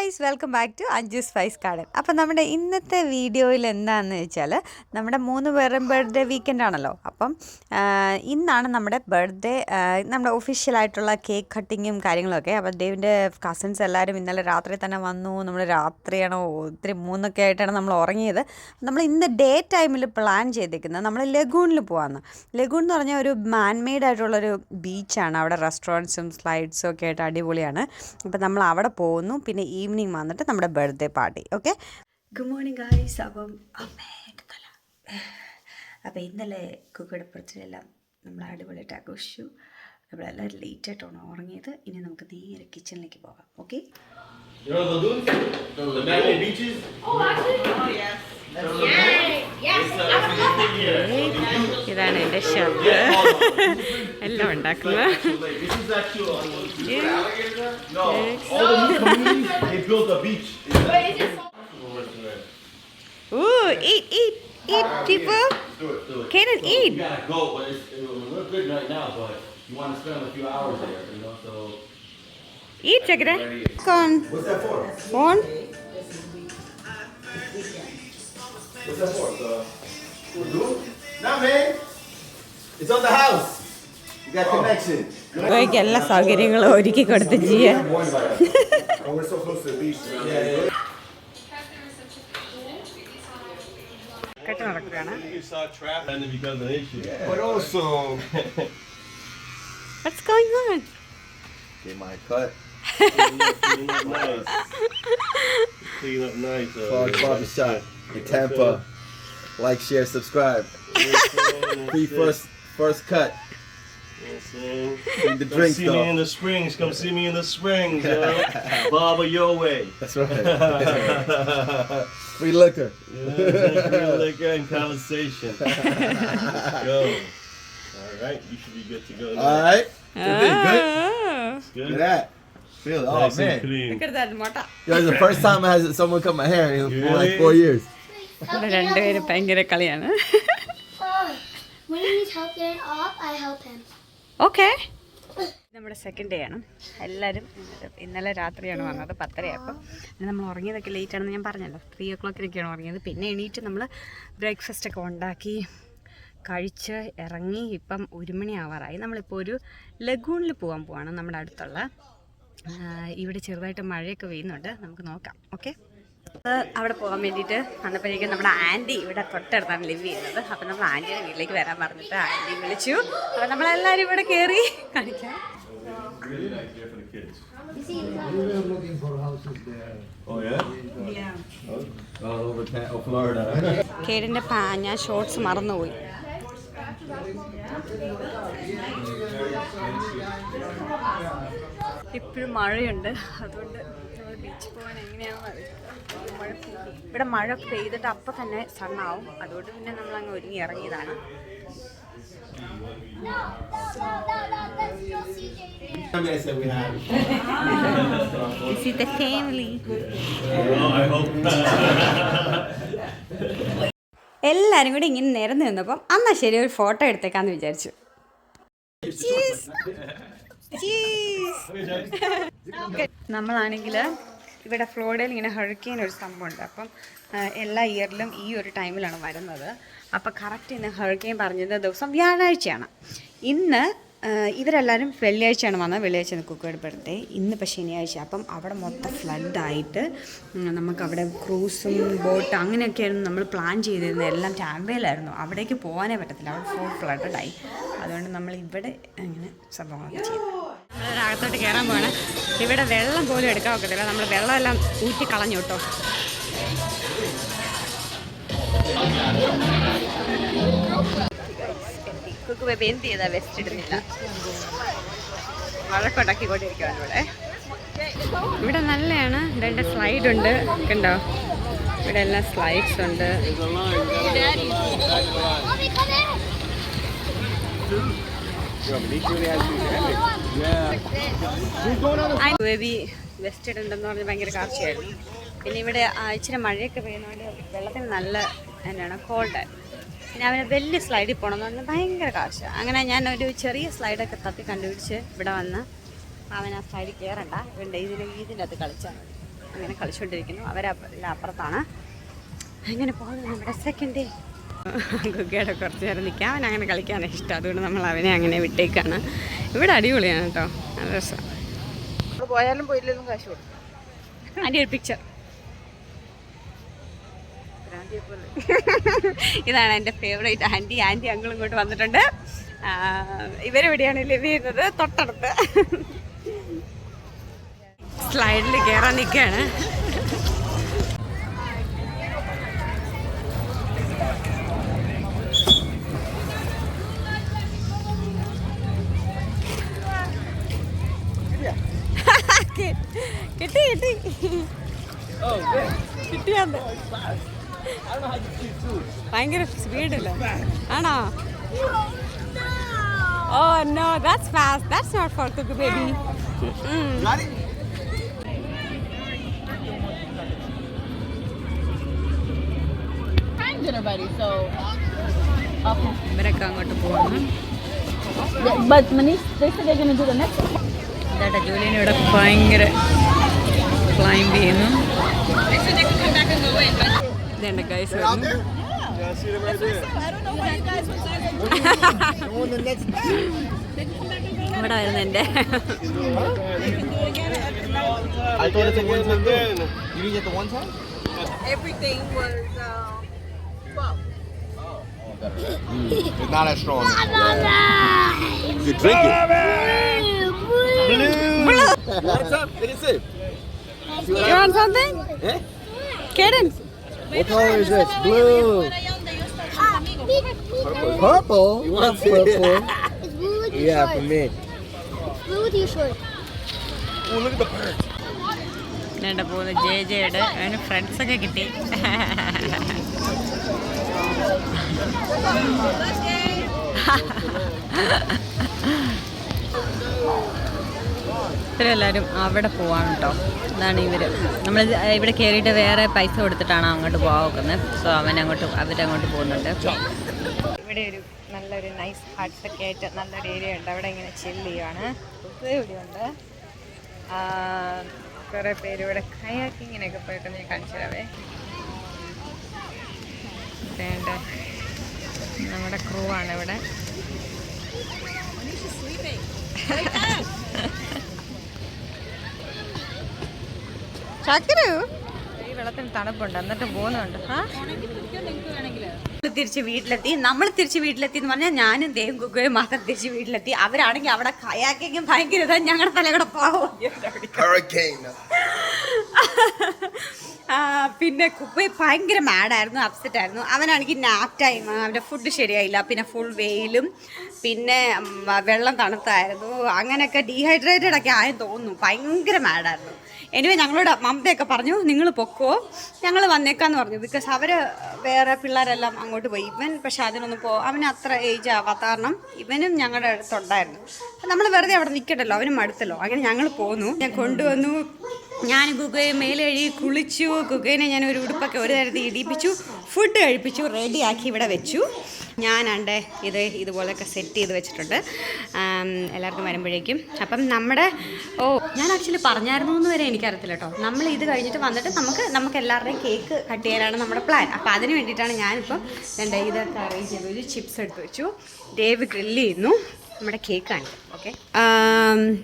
Guys, welcome back to Anju's spice garden. അപ്പോൾ നമ്മുടെ ഇന്നത്തെ വീഡിയോയിൽ എന്താണെന്ന് വെച്ചാൽ നമ്മുടെ 3 പേരും ബർത്ത്ഡേ വീക്കെൻഡ് ആണല്ലോ. അപ്പം ഇന്നാണ് നമ്മുടെ ബർത്ത്ഡേ, നമ്മുടെ ഒഫീഷ്യലായിട്ടുള്ള കേക്ക് കട്ടിങ്ങും കാര്യങ്ങളൊക്കെ. അപ്പോൾ ദേവിൻ്റെ കസിൻസ് എല്ലാവരും ഇന്നലെ രാത്രി തന്നെ വന്നു. നമ്മൾ രാത്രിയാണോ ഒത്തിരി 3 ആയിട്ടാണ് നമ്മൾ ഉറങ്ങിയത്. നമ്മൾ ഇന്ന് ഡേ ടൈമിൽ പ്ലാൻ ചെയ്തേക്കുന്നത് നമ്മൾ ലഗൂണിൽ പോകാമെന്ന്. ലഗൂൺ എന്ന് പറഞ്ഞാൽ ഒരു മാൻമെയ്ഡ് ആയിട്ടുള്ളൊരു ബീച്ചാണ്. അവിടെ റെസ്റ്റോറൻറ്റ്സും സ്ലൈഡ്സും ഒക്കെ ആയിട്ട് അടിപൊളിയാണ്. അപ്പോൾ നമ്മൾ അവിടെ പോകുന്നു. പിന്നെ ഈവനിങ് വന്നിട്ട് നമ്മുടെ birthday party. Okay, good morning guys. അപ്പം അപ്പോൾ ഇന്നലെ കുക്കയുടെ ബർത്ത്ഡേയെല്ലാം നമ്മൾ അടിപൊളിയായിട്ട് ആഘോഷിച്ചു. നമ്മളെല്ലാവരും ലേറ്റായിട്ടാണ് ഉറങ്ങിയത്. ഇനി നമുക്ക് നേരെ കിച്ചണിലേക്ക് പോകാം. ഓക്കെ, ഇതാണ് എൻ്റെ ഷർട്ട് എല്ലാം ഉണ്ടാക്കുന്നത്. Ooh, eat, people. Kaden, eat. You gotta go, but it will look good right now, but you want to spend a few hours there, you know, so. Eat, check it out. Con. What's that for? Phone. What's that for? Nah, man. It's on the house. You got connection. ഇവയ്ക്ക് എല്ലാ സൗകര്യങ്ങളും ഒരുക്കി കൊടുത്ത് ചെയ്യാം. We're so close to the beach. Yeah. കെട്ട് നടക്കുകയാണ്. You saw traffic and it becomes an issue. Yeah. But also. What's going on? Get my cut. Clean up nice. Clean up nice. Clark Barbershop in Tampa. Like, share, subscribe. Free first cut. The drinks, see me in the springs. Come see me in the springs, yo. Barber your way. That's right. Free liquor. Free liquor and conversation. Go. All right, you should be good to go. All right. Good. Good. Look at that. Feel it. Oh, Nice and man. clean. Yo, it's the first time I had someone cut my hair in like 4 years. രണ്ടുപേരും ഭയങ്കര കളിയാണ്. When he needs help getting off, I help him. Okay, നമ്മുടെ second day ആണ്. എല്ലാവരും ഇന്നലെ രാത്രിയാണ് വന്നത്, 10:30 ആയപ്പോൾ. നമ്മൾ ഉറങ്ങിയതൊക്കെ ലേറ്റ് ആണെന്ന് ഞാൻ പറഞ്ഞല്ലോ. 3 o'clock ഉറങ്ങിയത്. പിന്നെ എണീറ്റ് നമ്മൾ ബ്രേക്ക്ഫാസ്റ്റൊക്കെ ഉണ്ടാക്കി കഴിച്ച് ഇറങ്ങി. ഇപ്പം 1 മണി ആവാറായി. നമ്മളിപ്പോൾ ഒരു ലഗൂണിൽ പോവാണ്. നമ്മുടെ അടുത്തുള്ള ഇവിടെ ചെറുതായിട്ട് മഴയൊക്കെ പെയ്യുന്നുണ്ട്. നമുക്ക് നോക്കാം. ഓക്കെ, അവിടെ പോകാൻ വേണ്ടിയിട്ട് വന്നപ്പോഴേക്കും നമ്മുടെ ആൻറ്റി ഇവിടെ തൊട്ടടുത്താണ് ലിവ് ചെയ്യുന്നത്. അപ്പം നമ്മൾ ആൻറ്റിയുടെ വീട്ടിലേക്ക് വരാൻ പറഞ്ഞിട്ട് ആൻറ്റി വിളിച്ചു. അപ്പം നമ്മളെല്ലാവരും ഇവിടെ കയറി കാണിക്കാം. കേടിൻ്റെ ഞാൻ ഷോർട്സ് മറന്നുപോയി. ഇപ്പോഴും മഴയുണ്ട്, അതുകൊണ്ട് നമ്മൾ ബീച്ചിൽ പോകാൻ എങ്ങനെയാണെന്ന് അറിയില്ല. ഇവിടെ മഴ പെയ്തിട്ട് അപ്പം തന്നെ സണ്ണാവും. അതുകൊണ്ട് പിന്നെ നമ്മളങ്ങ് ഒരുങ്ങി ഇറങ്ങിയതാണ്. എല്ലാരും കൂടി ഇങ്ങനെ നിരന്ന് നിന്നപ്പം എന്നാ ശരി ഒരു ഫോട്ടോ എടുത്തേക്കാന്ന് വിചാരിച്ചു. നമ്മളാണെങ്കിൽ ഇവിടെ ഫ്ലോറിഡയിൽ ഇങ്ങനെ ഹറിക്കെയിൻ ഒരു സംഭവമുണ്ട്. അപ്പം എല്ലാ ഇയറിലും ഈ ഒരു ടൈമിലാണ് വരുന്നത്. അപ്പോൾ കറക്റ്റ് ഇന്ന് ഹറിക്കെയിൻ പറഞ്ഞത് ദിവസം വ്യാഴാഴ്ചയാണ്. ഇന്ന് ഇവരെല്ലാവരും വെള്ളിയാഴ്ചയാണ് വന്നത്. വെള്ളിയാഴ്ച കുക്കയുടെ ബർത്ത്ഡേ. ഇന്ന് പക്ഷേ ശനിയാഴ്ച. അപ്പം അവിടെ മൊത്തം ഫ്ലഡായിട്ട് നമുക്കവിടെ ക്രൂസും ബോട്ട് അങ്ങനെയൊക്കെയായിരുന്നു നമ്മൾ പ്ലാൻ ചെയ്തിരുന്നത്. എല്ലാം ടാമ്പയിലായിരുന്നു. അവിടേക്ക് പോകാനേ പറ്റത്തില്ല, അവിടെ ഫുൾ ഫ്ലഡായി. അതുകൊണ്ട് നമ്മൾ ഇവിടെ അങ്ങനെ സംഭവങ്ങളൊക്കെ ചെയ്തു. നമ്മളൊരകത്തോട്ട് കയറാൻ പോകണം. ഇവിടെ വെള്ളം പോലും എടുക്കാൻ ഒക്കത്തില്ല. നമ്മൾ വെള്ളമെല്ലാം ഊറ്റി കളഞ്ഞു കേട്ടോ. കുക്ക് ബേബി എന്ത് ചെയ്താൽ വെസ്റ്റ് ഇടുന്നില്ല, വഴക്കുണ്ടാക്കിക്കൊണ്ടിരിക്കുകയാണ് ഇവിടെ. ഇവിടെ നല്ലതാണ്. രണ്ട് സ്ലൈഡ് ഉണ്ട്, കണ്ടോ? ഇവിടെ എല്ലാം സ്ലൈഡ്സ് ഉണ്ട്. ബേബി വെസ്റ്റ് ഇടുണ്ടെന്ന് പറഞ്ഞ് ഭയങ്കര കാർച്ചയായിരുന്നു. പിന്നെ ഇവിടെ ഇച്ചിരി മഴയൊക്കെ പെയ്യുന്നതുകൊണ്ട് വെള്ളത്തിന് നല്ല എന്നാണ് കോൾഡായിരുന്നു. പിന്നെ അവന് വലിയ സ്ലൈഡിൽ പോകണമെന്ന് പറഞ്ഞാൽ ഭയങ്കര കാശ്. അങ്ങനെ ഞാൻ ഒരു ചെറിയ സ്ലൈഡൊക്കെ തപ്പി കണ്ടുപിടിച്ച് ഇവിടെ വന്ന് അവൻ ആ സ്ലൈഡിൽ കയറണ്ട, ഇവൻ്റെ ഇതിൻ്റെ അകത്ത് കളിച്ചാൽ മതി. അങ്ങനെ കളിച്ചുകൊണ്ടിരിക്കുന്നു. അപ്പുറത്താണ്. അങ്ങനെ പോകുന്നു നമ്മുടെ സെക്കൻഡ് ഡേ. ഗുഗയുടെ കുറച്ച് നേരം നിൽക്കാം. അവൻ അങ്ങനെ കളിക്കാനാണ് ഇഷ്ടം, അതുകൊണ്ട് നമ്മൾ അവനെ അങ്ങനെ വിട്ടേക്കാണ്. ഇവിടെ അടിപൊളിയാണ് കേട്ടോ, നല്ല രസം. പോയാലും പോയില്ലെങ്കിലും കാശ് കൊടുക്കും. ആൻറ്റി ഒരു പിക്ചർ. ഇതാണ് എൻ്റെ ഫേവറേറ്റ് ആൻറ്റി. അങ്കിൾ ഇങ്ങോട്ട് വന്നിട്ടുണ്ട്. ഇവരെവിടെയാണ് ലിവ് ചെയ്യുന്നത്? തൊട്ടടുത്ത്. സ്ലൈഡിൽ കയറാൻ നിൽക്കുകയാണ്. കിട്ടി കിട്ടിയാണ്ട്. ഭയങ്കര സ്പീഡില്ല ആണോ? Oh no, that's fast. That's not for Cuckoo baby. Got it? I'm dinner buddy, so okay. ഇവരൊക്കെ അങ്ങോട്ട് പോകുന്നു. But Manish, they said they're gonna do the next one. ഇതാട്ടെ ജോലിനെ ഇവിടെ ഭയങ്കര ക്ലൈംബ് ചെയ്യുന്നു. ഇതേണ്ട guys Out there? Yeah, I see them right there. I don't know why you guys were talking. On the next. ഇവിടെ വരുന്ന എൻ്റെ I thought it's a one-time deal. You didn't get the one time? Everything was 12. It's not as strong. You drink it. Blue. One time? It is it. You want something? Eh? Kaden? What color is this? Blue. Purple? You want purple? It's blue with your Yeah, shorts. for me. Blue with your shorts. Oh, look at the birds. എൻ്റെ പോകുന്ന ജെയുടെ അവന് ഫ്രണ്ട്സൊക്കെ കിട്ടി. ഇവരെല്ലാവരും അവിടെ പോവാണ് കേട്ടോ. ഇതാണ് ഇവർ. നമ്മൾ ഇവിടെ കയറിയിട്ട് വേറെ പൈസ കൊടുത്തിട്ടാണ് അങ്ങോട്ട് പോകാൻ നോക്കുന്നത്. സോ അവരങ്ങോട്ട് പോകുന്നുണ്ട്. ഇവിടെ ഒരു നല്ലൊരു നൈസ് ഹട്ട്സൊക്കെ ആയിട്ട് നല്ലൊരു ഏരിയ ഉണ്ട്. അവിടെ ഇങ്ങനെ ചില്ല് ചെയ്യുവാണ്. ഇവിടെയുണ്ട് കുറേ പേര് ഇവിടെ കയാക്കിങ്ങിനൊക്കെ പോയിട്ട് ഞാൻ കാണിച്ചു തരാവേ. വേണ്ട നമ്മുടെ ക്രൂ ആണ് ഇവിടെ. ചക്കരു ഈ വെള്ളത്തിന് തണുപ്പുണ്ട്, എന്നിട്ട് പോകുന്നുണ്ട്. തിരിച്ച് വീട്ടിലെത്തി. നമ്മൾ തിരിച്ച് വീട്ടിലെത്തി എന്ന് പറഞ്ഞാൽ ഞാനും ദേവും കുക്കുകയും മാത്രം തിരിച്ച് വീട്ടിലെത്തി. അവരാണെങ്കിൽ അവിടെ കയാക്കിങ്ങും ഭയങ്കര ഞങ്ങളുടെ തലകൂടെ പാവം. Hurricane. പിന്നെ കുക്കുയെ ഭയങ്കര മാഡായിരുന്നു, അപ്സെറ്റ് ആയിരുന്നു. അവനാണെങ്കിൽ നാപ്പ് ടൈം, അവൻ്റെ ഫുഡ് ശരിയായില്ല, പിന്നെ ഫുൾ വെയിലും, പിന്നെ വെള്ളം തണുത്തായിരുന്നു. അങ്ങനെയൊക്കെ ഡീഹൈഡ്രേറ്റഡ് ഒക്കെ ആയെന്ന് തോന്നുന്നു. ഭയങ്കര മാഡായിരുന്നു. എനിവേ ഞങ്ങളോട് മമതയൊക്കെ പറഞ്ഞു നിങ്ങൾ പൊക്കോ, ഞങ്ങൾ വന്നേക്കാന്ന് പറഞ്ഞു. ബിക്കോസ് അവർ വേറെ പിള്ളേരെല്ലാം അങ്ങോട്ട് പോയി. ഇവൻ പക്ഷെ അതിനൊന്നും അവന് അത്ര ഏജ് ആവാത്ത കാരണം ഇവനും ഞങ്ങളുടെ അടുത്തുണ്ടായിരുന്നു. നമ്മൾ വെറുതെ അവിടെ നിൽക്കണ്ടല്ലോ, അവനും അടുത്തല്ലോ. അങ്ങനെ ഞങ്ങൾ പോന്നു. ഞാൻ കൊണ്ടുവന്നു. ഞാൻ ഗുഗയെ മേലെ കഴുകി കുളിച്ചു. ഗുഗേനെ ഞാൻ ഒരു ഉടുപ്പൊക്കെ ഒരു തരത്തിൽ ഇടിപ്പിച്ചു, ഫുഡ് കഴിപ്പിച്ചു, റെഡിയാക്കി ഇവിടെ വെച്ചു. ഞാനാണ്ട് ഇതുപോലെയൊക്കെ സെറ്റ് ചെയ്ത് വെച്ചിട്ടുണ്ട് എല്ലാവർക്കും വരുമ്പോഴേക്കും. അപ്പം നമ്മുടെ ഞാൻ ആക്ച്വലി പറഞ്ഞായിരുന്നു എന്ന് വരെ എനിക്കറിയത്തില്ല കേട്ടോ. നമ്മൾ ഇത് കഴിഞ്ഞിട്ട് വന്നിട്ട് നമുക്ക് എല്ലാവരുടെയും കേക്ക് കട്ട് ചെയ്യാനാണ് നമ്മുടെ പ്ലാൻ. അപ്പോൾ അതിന് വേണ്ടിയിട്ടാണ് ഞാനിപ്പം ഇതൊക്കെ അറേഞ്ച് ചെയ്തു. ഒരു ചിപ്സ് എടുത്ത് വെച്ചു. ദേവ് ഗ്രില്ല് ചെയ്യുന്നു. നമ്മുടെ കേക്കാണ്. ഓക്കെ,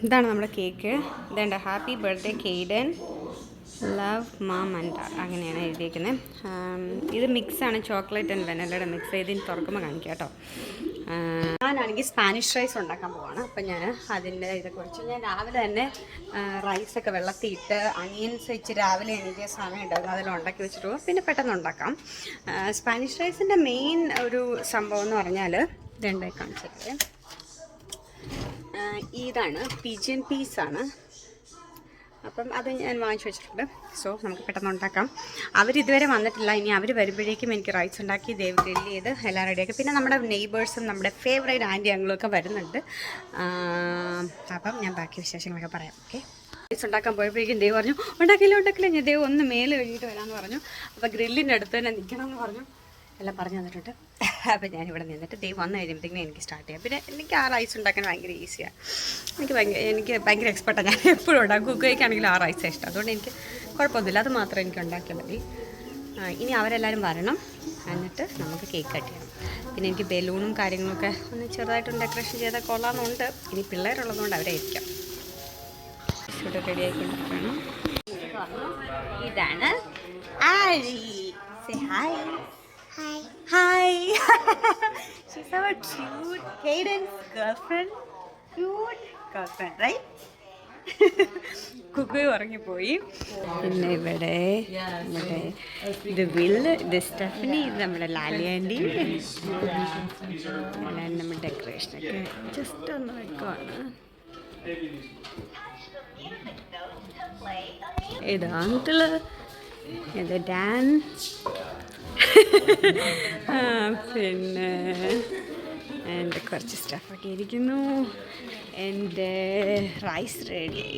ഇതാണ് നമ്മുടെ കേക്ക്. ഇതേണ്ട happy birthday Caden, love mom and dad, അങ്ങനെയാണ് എഴുതിയിരിക്കുന്നത്. ഇത് മിക്സാണ്, ചോക്ലേറ്റ് ആൻഡ് വെനലയുടെ മിക്സ്. ഇതിന് തുറക്കുമ്പോൾ കാണിക്കാം കേട്ടോ. ഞാനാണെങ്കിൽ സ്പാനിഷ് റൈസ് ഉണ്ടാക്കാൻ പോവാണ്. അപ്പം ഞാൻ അതിൻ്റെ ഇതൊക്കെ വെച്ചു. ഞാൻ രാവിലെ തന്നെ റൈസൊക്കെ വെള്ളത്തിയിട്ട് അനിയൻസ് വെച്ച് രാവിലെ എനിക്ക് സമയം ഉണ്ടായിരുന്നു, അതെല്ലാം ഉണ്ടാക്കി വെച്ചിട്ട് പോകും. പിന്നെ പെട്ടെന്ന് ഉണ്ടാക്കാം. സ്പാനിഷ് റൈസിൻ്റെ മെയിൻ ഒരു സംഭവം എന്ന് പറഞ്ഞാൽ ഇതുണ്ടായി കാണിച്ചത് ഇതാണ് പിജിയൻ പീസാണ്. അപ്പം അത് ഞാൻ വാങ്ങിച്ചു വെച്ചിട്ടുണ്ട്. സോ നമുക്ക് പെട്ടെന്ന് ഉണ്ടാക്കാം. അവരിതുവരെ വന്നിട്ടില്ല. ഇനി അവർ വരുമ്പോഴേക്കും എനിക്ക് റൈസ് ഉണ്ടാക്കി ദേവ് ഗ്രില്ല് ചെയ്ത് എല്ലാം റെഡിയാക്കി. പിന്നെ നമ്മുടെ നെയ്ബേഴ്സും നമ്മുടെ ഫേവറേറ്റ് ആൻറ്റി അങ്കിളൊക്കെ വരുന്നുണ്ട്. അപ്പം ഞാൻ ബാക്കി വിശേഷങ്ങളൊക്കെ പറയാം. ഓക്കെ, റൈസ് ഉണ്ടാക്കാൻ പോയപ്പോഴേക്കും ദേവ് പറഞ്ഞു ഉണ്ടാക്കില്ല ഞാൻ ദേവ് ഒന്ന് മേലെ കഴിഞ്ഞിട്ട് വരാമെന്ന് പറഞ്ഞു. അപ്പോൾ ഗ്രില്ലിൻ്റെ അടുത്ത് തന്നെ നിൽക്കണം എന്ന് പറഞ്ഞു. എല്ലാം പറഞ്ഞു തന്നിട്ടുണ്ട്. അപ്പോൾ ഞാനിവിടെ നിന്നിട്ട് ദേവ് വന്നു കഴിയുമ്പോഴത്തേക്കും എനിക്ക് സ്റ്റാർട്ട് ചെയ്യാം. പിന്നെ എനിക്ക് ആ റൈസ് ഉണ്ടാക്കാൻ ഭയങ്കര ഈസിയാണ്. എനിക്ക് ഭയങ്കര എക്സ്പെർട്ടാണ്. ഞാൻ എപ്പോഴും ഉണ്ടാക്കും. കുക്കുകയ്ക്കാണെങ്കിലും ആ റൈസാണ് ഇഷ്ടം. അതുകൊണ്ട് എനിക്ക് കുഴപ്പമൊന്നുമില്ല, അത് മാത്രം എനിക്ക് ഉണ്ടാക്കിയാൽ മതി. ഇനി അവരെല്ലാവരും വരണം, എന്നിട്ട് നമുക്ക് കേക്ക് കട്ട് ചെയ്യണം. പിന്നെ എനിക്ക് ബലൂണും കാര്യങ്ങളൊക്കെ ഒന്ന് ചെറുതായിട്ടൊന്ന് ഡെക്കറേഷൻ ചെയ്താൽ കൊള്ളാമെന്നുണ്ട്. ഇനി പിള്ളേരുള്ളതുകൊണ്ട് അവരെ ഇരിക്കാം. ഇവിടെ റെഡി ആയിക്കൊണ്ടിരിക്കണം. ഇതാണ് ആരി. Say hi. Hi. Hi. She's our cute Hayden's girlfriend. Cute girlfriend, right? Kuku ഉറങ്ങിപ്പോയി. പിന്നെ ഇവിടെ ഇത് വില്ല്, ഇത് സ്റ്റെഫനി, ഇത് നമ്മുടെ ലാലി ആൻറ്റി. എല്ലാം നമ്മുടെ ഡെക്കറേഷനൊക്കെ ജസ്റ്റ് ഒന്ന് വെക്കുവാണ്. ഇത് അങ്കിള്, ഇത് ഡാൻ, പിന്നെ എൻ്റെ കുറച്ച് സ്റ്റഫൊക്കെ ഇരിക്കുന്നു. എൻ്റെ റൈസ് റെഡി.